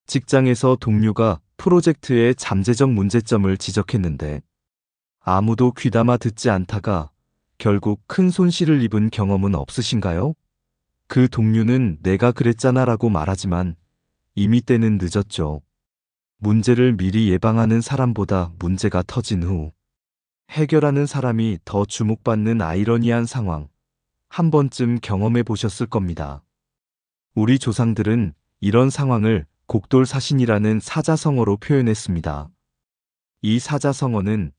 직장에서 동료가 프로젝트의 잠재적 문제점을 지적했는데 아무도 귀담아 듣지 않다가 결국 큰 손실을 입은 경험은 없으신가요? 그 동료는 내가 그랬잖아라고 말하지만 이미 때는 늦었죠. 문제를 미리 예방하는 사람보다 문제가 터진 후 해결하는 사람이 더 주목받는 아이러니한 상황, 한 번쯤 경험해 보셨을 겁니다. 우리 조상들은 이런 상황을 곡돌사신이라는 사자성어로 표현했습니다. 이 사자성어는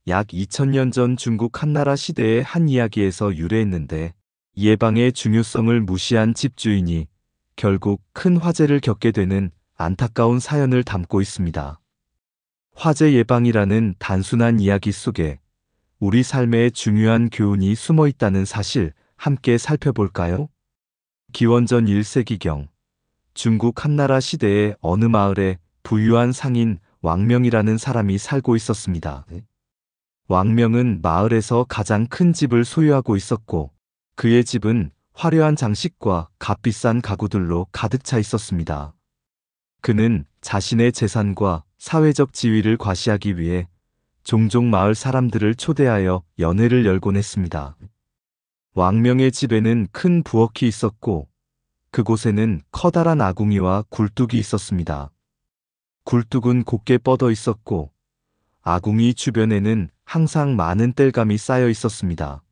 약 2000년 전 중국 한나라 시대의 한 이야기에서 유래했는데 예방의 중요성을 무시한 집주인이 결국 큰 화재를 겪게 되는 안타까운 사연을 담고 있습니다. 화재 예방이라는 단순한 이야기 속에 우리 삶의 중요한 교훈이 숨어 있다는 사실 함께 살펴볼까요? 기원전 1세기경 중국 한나라 시대의 어느 마을에 부유한 상인 왕명이라는 사람이 살고 있었습니다. 왕명은 마을에서 가장 큰 집을 소유하고 있었고 그의 집은 화려한 장식과 값비싼 가구들로 가득 차 있었습니다. 그는 자신의 재산과 사회적 지위를 과시하기 위해 종종 마을 사람들을 초대하여 연회를 열곤 했습니다. 왕명의 집에는 큰 부엌이 있었고 그곳에는 커다란 아궁이와 굴뚝이 있었습니다. 굴뚝은 곱게 뻗어 있었고 아궁이 주변에는 항상 많은 땔감이 쌓여 있었습니다.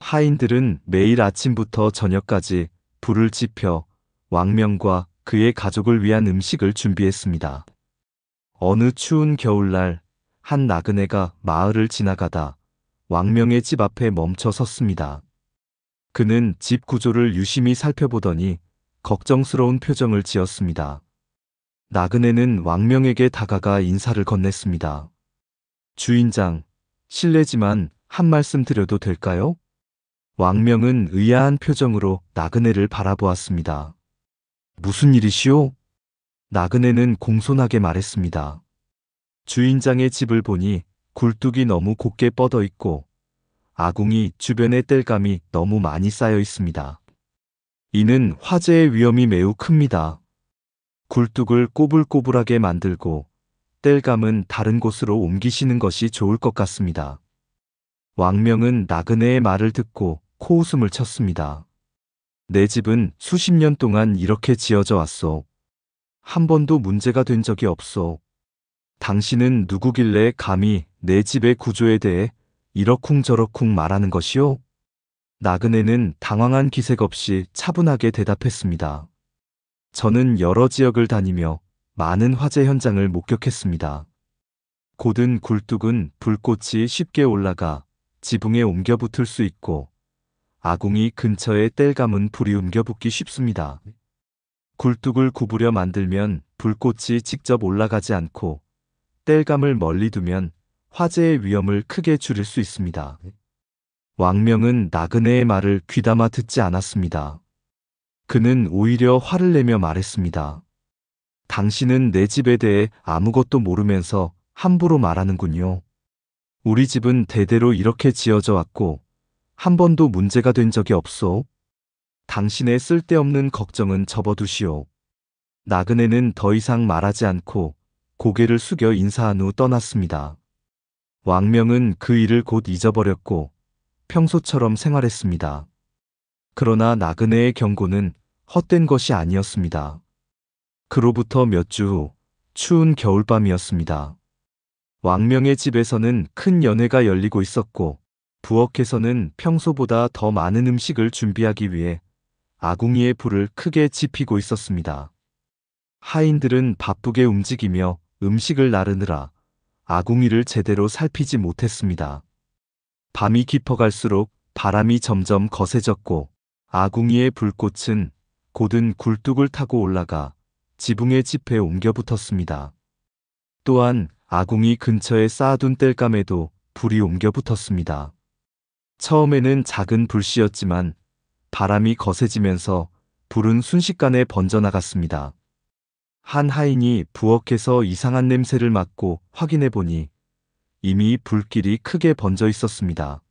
하인들은 매일 아침부터 저녁까지 불을 지펴 왕명과 그의 가족을 위한 음식을 준비했습니다. 어느 추운 겨울날 한 나그네가 마을을 지나가다 왕명의 집 앞에 멈춰 섰습니다. 그는 집 구조를 유심히 살펴보더니 걱정스러운 표정을 지었습니다. 나그네는 왕명에게 다가가 인사를 건넸습니다. 주인장, 실례지만 한 말씀 드려도 될까요? 왕명은 의아한 표정으로 나그네를 바라보았습니다. 무슨 일이시오? 나그네는 공손하게 말했습니다. 주인장의 집을 보니 굴뚝이 너무 곱게 뻗어 있고 아궁이 주변의 땔감이 너무 많이 쌓여 있습니다. 이는 화재의 위험이 매우 큽니다. 굴뚝을 꼬불꼬불하게 만들고 땔감은 다른 곳으로 옮기시는 것이 좋을 것 같습니다. 왕명은 나그네의 말을 듣고 코웃음을 쳤습니다. 내 집은 수십 년 동안 이렇게 지어져 왔소. 한 번도 문제가 된 적이 없소. 당신은 누구길래 감히 내 집의 구조에 대해 이러쿵저러쿵 말하는 것이오? 나그네는 당황한 기색 없이 차분하게 대답했습니다. 저는 여러 지역을 다니며 많은 화재 현장을 목격했습니다. 고든 굴뚝은 불꽃이 쉽게 올라가 지붕에 옮겨 붙을 수 있고 아궁이 근처의 땔감은 불이 옮겨 붙기 쉽습니다. 굴뚝을 구부려 만들면 불꽃이 직접 올라가지 않고 땔감을 멀리 두면 화재의 위험을 크게 줄일 수 있습니다. 왕명은 나그네의 말을 귀담아 듣지 않았습니다. 그는 오히려 화를 내며 말했습니다. 당신은 내 집에 대해 아무것도 모르면서 함부로 말하는군요. 우리 집은 대대로 이렇게 지어져 왔고 한 번도 문제가 된 적이 없소. 당신의 쓸데없는 걱정은 접어두시오. 나그네는 더 이상 말하지 않고 고개를 숙여 인사한 후 떠났습니다. 왕명은 그 일을 곧 잊어버렸고 평소처럼 생활했습니다. 그러나 나그네의 경고는 헛된 것이 아니었습니다. 그로부터 몇 주 후 추운 겨울밤이었습니다. 왕명의 집에서는 큰 연회가 열리고 있었고 부엌에서는 평소보다 더 많은 음식을 준비하기 위해 아궁이의 불을 크게 지피고 있었습니다. 하인들은 바쁘게 움직이며 음식을 나르느라 아궁이를 제대로 살피지 못했습니다. 밤이 깊어갈수록 바람이 점점 거세졌고 아궁이의 불꽃은 고든 굴뚝을 타고 올라가 지붕의 지폐에 옮겨 붙었습니다. 또한 아궁이 근처에 쌓아둔 땔감에도 불이 옮겨 붙었습니다. 처음에는 작은 불씨였지만 바람이 거세지면서 불은 순식간에 번져나갔습니다. 한 하인이 부엌에서 이상한 냄새를 맡고 확인해 보니 이미 불길이 크게 번져 있었습니다.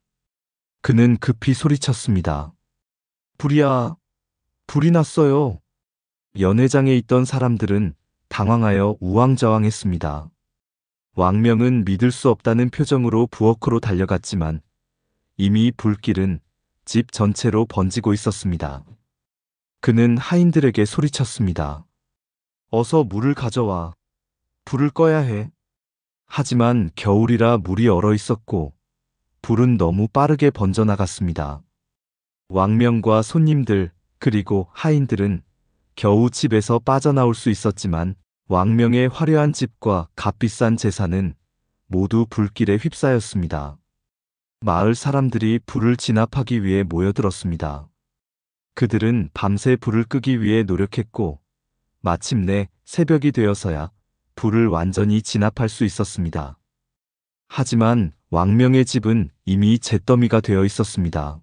그는 급히 소리쳤습니다. 불이야! 불이 났어요! 연회장에 있던 사람들은 당황하여 우왕좌왕했습니다. 왕명은 믿을 수 없다는 표정으로 부엌으로 달려갔지만 이미 불길은 집 전체로 번지고 있었습니다. 그는 하인들에게 소리쳤습니다. 어서 물을 가져와. 불을 꺼야 해. 하지만 겨울이라 물이 얼어 있었고 불은 너무 빠르게 번져나갔습니다. 왕명과 손님들 그리고 하인들은 겨우 집에서 빠져나올 수 있었지만 왕명의 화려한 집과 값비싼 재산은 모두 불길에 휩싸였습니다. 마을 사람들이 불을 진압하기 위해 모여들었습니다. 그들은 밤새 불을 끄기 위해 노력했고 마침내 새벽이 되어서야 불을 완전히 진압할 수 있었습니다. 하지만 왕명의 집은 이미 잿더미가 되어 있었습니다.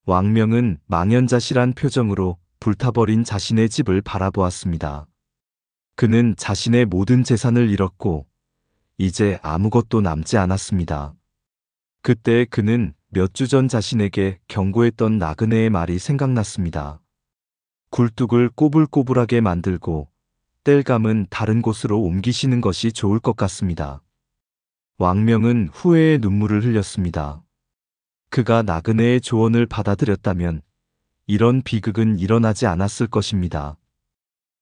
왕명은 망연자실한 표정으로 불타버린 자신의 집을 바라보았습니다. 그는 자신의 모든 재산을 잃었고 이제 아무것도 남지 않았습니다. 그때 그는 몇 주 전 자신에게 경고했던 나그네의 말이 생각났습니다. 굴뚝을 꼬불꼬불하게 만들고 땔감은 다른 곳으로 옮기시는 것이 좋을 것 같습니다. 왕명은 후회의 눈물을 흘렸습니다. 그가 나그네의 조언을 받아들였다면 이런 비극은 일어나지 않았을 것입니다.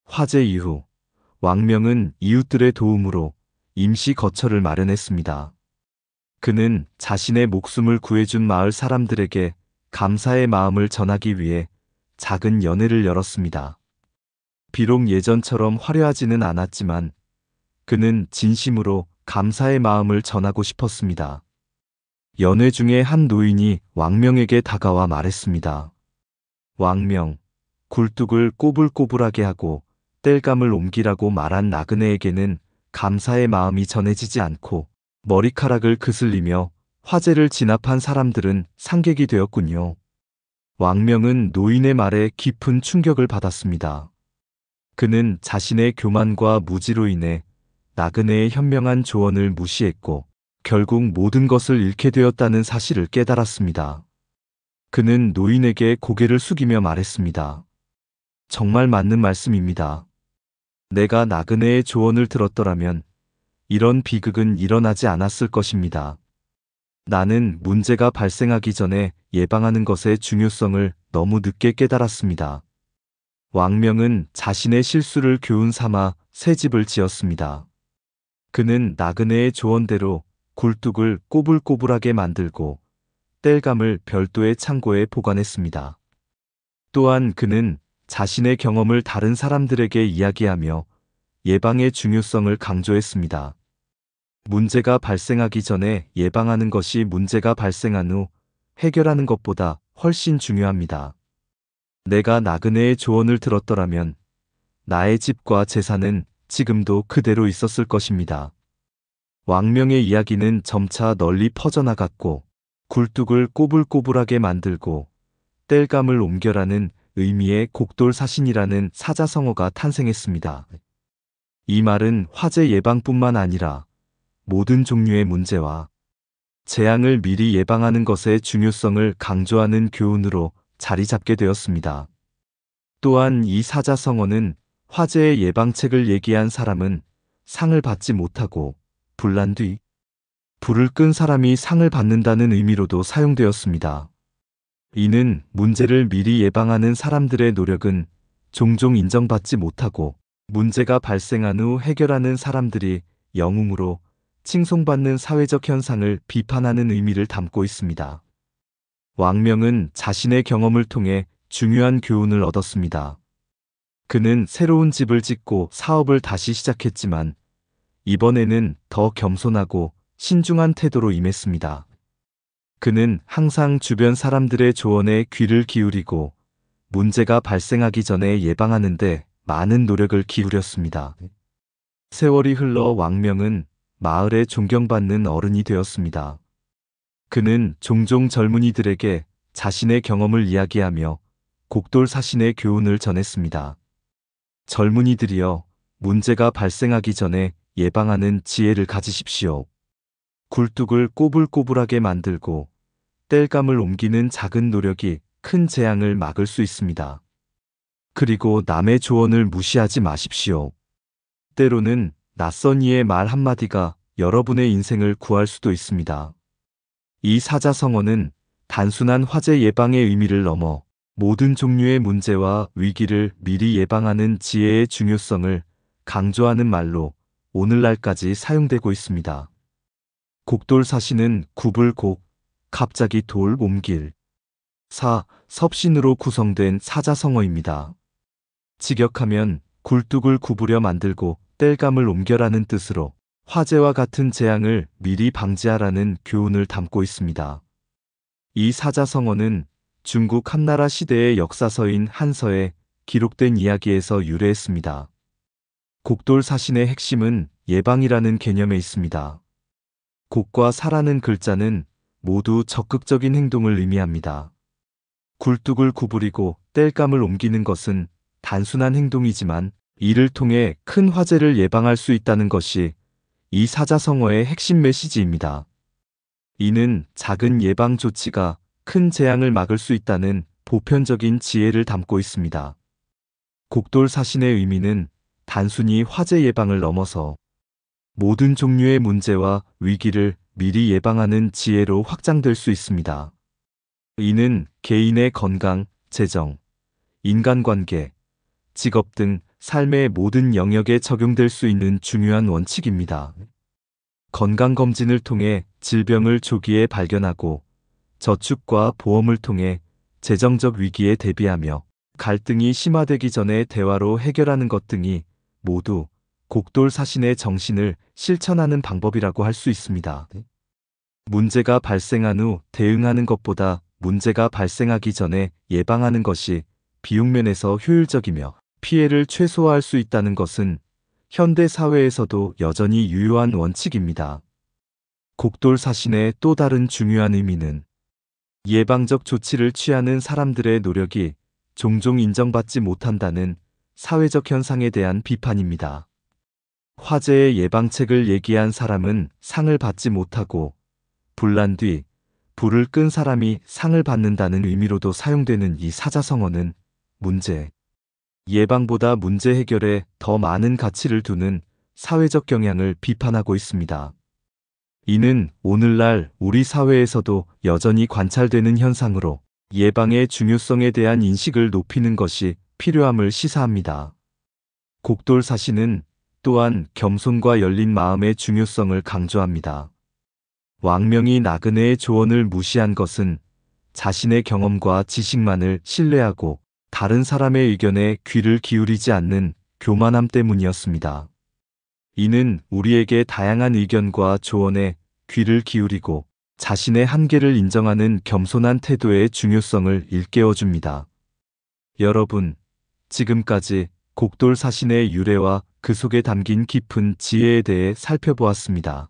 화재 이후 왕명은 이웃들의 도움으로 임시 거처를 마련했습니다. 그는 자신의 목숨을 구해준 마을 사람들에게 감사의 마음을 전하기 위해 작은 연회를 열었습니다. 비록 예전처럼 화려하지는 않았지만 그는 진심으로 감사의 마음을 전하고 싶었습니다. 연회 중에 한 노인이 왕명에게 다가와 말했습니다. 왕명, 굴뚝을 꼬불꼬불하게 하고 땔감을 옮기라고 말한 나그네에게는 감사의 마음이 전해지지 않고 머리카락을 그슬리며 화재를 진압한 사람들은 상객이 되었군요. 왕명은 노인의 말에 깊은 충격을 받았습니다. 그는 자신의 교만과 무지로 인해 나그네의 현명한 조언을 무시했고 결국 모든 것을 잃게 되었다는 사실을 깨달았습니다. 그는 노인에게 고개를 숙이며 말했습니다. 정말 맞는 말씀입니다. 내가 나그네의 조언을 들었더라면 이런 비극은 일어나지 않았을 것입니다. 나는 문제가 발생하기 전에 예방하는 것의 중요성을 너무 늦게 깨달았습니다. 왕명은 자신의 실수를 교훈 삼아 새 집을 지었습니다. 그는 나그네의 조언대로 굴뚝을 꼬불꼬불하게 만들고 땔감을 별도의 창고에 보관했습니다. 또한 그는 자신의 경험을 다른 사람들에게 이야기하며 예방의 중요성을 강조했습니다. 문제가 발생하기 전에 예방하는 것이 문제가 발생한 후 해결하는 것보다 훨씬 중요합니다. 내가 나그네의 조언을 들었더라면 나의 집과 재산은 지금도 그대로 있었을 것입니다. 왕명의 이야기는 점차 널리 퍼져나갔고 굴뚝을 꼬불꼬불하게 만들고 땔감을 옮겨라는 의미의 곡돌사신이라는 사자성어가 탄생했습니다. 이 말은 화재 예방뿐만 아니라 모든 종류의 문제와 재앙을 미리 예방하는 것의 중요성을 강조하는 교훈으로 자리 잡게 되었습니다. 또한 이 사자성어는 화재의 예방책을 얘기한 사람은 상을 받지 못하고 불난 뒤 불을 끈 사람이 상을 받는다는 의미로도 사용되었습니다. 이는 문제를 미리 예방하는 사람들의 노력은 종종 인정받지 못하고 문제가 발생한 후 해결하는 사람들이 영웅으로 칭송받는 사회적 현상을 비판하는 의미를 담고 있습니다. 왕명은 자신의 경험을 통해 중요한 교훈을 얻었습니다. 그는 새로운 집을 짓고 사업을 다시 시작했지만 이번에는 더 겸손하고 신중한 태도로 임했습니다. 그는 항상 주변 사람들의 조언에 귀를 기울이고 문제가 발생하기 전에 예방하는 데 많은 노력을 기울였습니다. 세월이 흘러 왕명은 마을에 존경받는 어른이 되었습니다. 그는 종종 젊은이들에게 자신의 경험을 이야기하며 곡돌사신의 교훈을 전했습니다. 젊은이들이여, 문제가 발생하기 전에 예방하는 지혜를 가지십시오. 굴뚝을 꼬불꼬불하게 만들고 땔감을 옮기는 작은 노력이 큰 재앙을 막을 수 있습니다. 그리고 남의 조언을 무시하지 마십시오. 때로는 낯선 이의 말 한마디가 여러분의 인생을 구할 수도 있습니다. 이 사자성어는 단순한 화재 예방의 의미를 넘어 모든 종류의 문제와 위기를 미리 예방하는 지혜의 중요성을 강조하는 말로 오늘날까지 사용되고 있습니다. 곡돌사시는 굽을곡, 갑자기 돌 옮길, 섭신으로 구성된 사자성어입니다. 직역하면 굴뚝을 구부려 만들고 땔감을 옮겨라는 뜻으로 화재와 같은 재앙을 미리 방지하라는 교훈을 담고 있습니다. 이 사자성어는 중국 한나라 시대의 역사서인 한서에 기록된 이야기에서 유래했습니다. 곡돌사신의 핵심은 예방이라는 개념에 있습니다. 곡과 사라는 글자는 모두 적극적인 행동을 의미합니다. 굴뚝을 구부리고 땔감을 옮기는 것은 단순한 행동이지만 이를 통해 큰 화재를 예방할 수 있다는 것이 이 사자성어의 핵심 메시지입니다. 이는 작은 예방 조치가 큰 재앙을 막을 수 있다는 보편적인 지혜를 담고 있습니다. 곡돌사신의 의미는 단순히 화재 예방을 넘어서 모든 종류의 문제와 위기를 미리 예방하는 지혜로 확장될 수 있습니다. 이는 개인의 건강, 재정, 인간관계, 직업 등 삶의 모든 영역에 적용될 수 있는 중요한 원칙입니다. 건강검진을 통해 질병을 조기에 발견하고 저축과 보험을 통해 재정적 위기에 대비하며 갈등이 심화되기 전에 대화로 해결하는 것 등이 모두 곡돌사신의 정신을 실천하는 방법이라고 할 수 있습니다. 문제가 발생한 후 대응하는 것보다 문제가 발생하기 전에 예방하는 것이 비용면에서 효율적이며 피해를 최소화할 수 있다는 것은 현대 사회에서도 여전히 유효한 원칙입니다. 곡돌사신의 또 다른 중요한 의미는 예방적 조치를 취하는 사람들의 노력이 종종 인정받지 못한다는 사회적 현상에 대한 비판입니다. 화재의 예방책을 얘기한 사람은 상을 받지 못하고 불난 뒤 불을 끈 사람이 상을 받는다는 의미로도 사용되는 이 사자성어는 문제 예방보다 문제 해결에 더 많은 가치를 두는 사회적 경향을 비판하고 있습니다. 이는 오늘날 우리 사회에서도 여전히 관찰되는 현상으로 예방의 중요성에 대한 인식을 높이는 것이 필요함을 시사합니다. 곡돌사신은 또한 겸손과 열린 마음의 중요성을 강조합니다. 왕명이 나그네의 조언을 무시한 것은 자신의 경험과 지식만을 신뢰하고 다른 사람의 의견에 귀를 기울이지 않는 교만함 때문이었습니다. 이는 우리에게 다양한 의견과 조언에 귀를 기울이고 자신의 한계를 인정하는 겸손한 태도의 중요성을 일깨워줍니다. 여러분, 지금까지 곡돌사신의 유래와 그 속에 담긴 깊은 지혜에 대해 살펴보았습니다.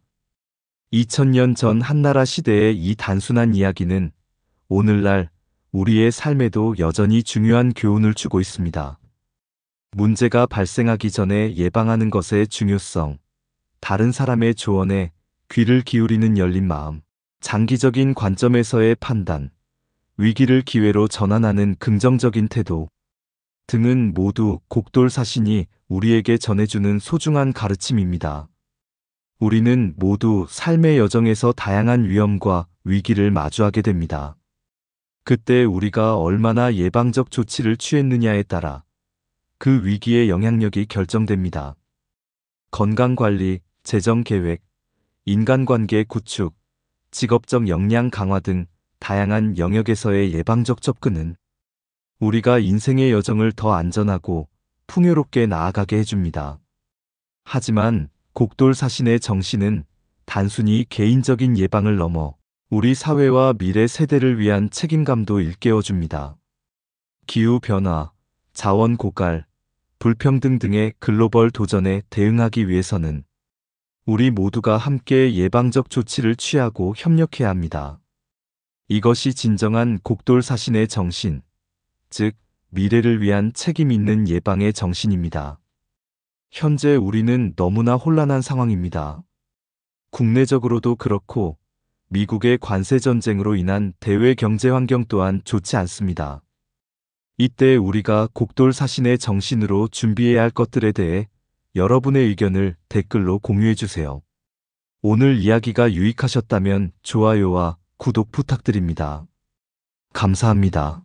2000년 전 한나라 시대의 이 단순한 이야기는 오늘날 우리의 삶에도 여전히 중요한 교훈을 주고 있습니다. 문제가 발생하기 전에 예방하는 것의 중요성, 다른 사람의 조언에 귀를 기울이는 열린 마음, 장기적인 관점에서의 판단, 위기를 기회로 전환하는 긍정적인 태도 등은 모두 곡돌사신이 우리에게 전해주는 소중한 가르침입니다. 우리는 모두 삶의 여정에서 다양한 위험과 위기를 마주하게 됩니다. 그때 우리가 얼마나 예방적 조치를 취했느냐에 따라 그 위기의 영향력이 결정됩니다. 건강관리, 재정계획, 인간관계 구축, 직업적 역량 강화 등 다양한 영역에서의 예방적 접근은 우리가 인생의 여정을 더 안전하고 풍요롭게 나아가게 해줍니다. 하지만 곡돌사신의 정신은 단순히 개인적인 예방을 넘어 우리 사회와 미래 세대를 위한 책임감도 일깨워줍니다. 기후변화, 자원 고갈, 불평등 등의 글로벌 도전에 대응하기 위해서는 우리 모두가 함께 예방적 조치를 취하고 협력해야 합니다. 이것이 진정한 곡돌사신의 정신, 즉 미래를 위한 책임 있는 예방의 정신입니다. 현재 우리는 너무나 혼란한 상황입니다. 국내적으로도 그렇고 미국의 관세 전쟁으로 인한 대외 경제 환경 또한 좋지 않습니다. 이때 우리가 곡돌사신의 정신으로 준비해야 할 것들에 대해 여러분의 의견을 댓글로 공유해주세요. 오늘 이야기가 유익하셨다면 좋아요와 구독 부탁드립니다. 감사합니다.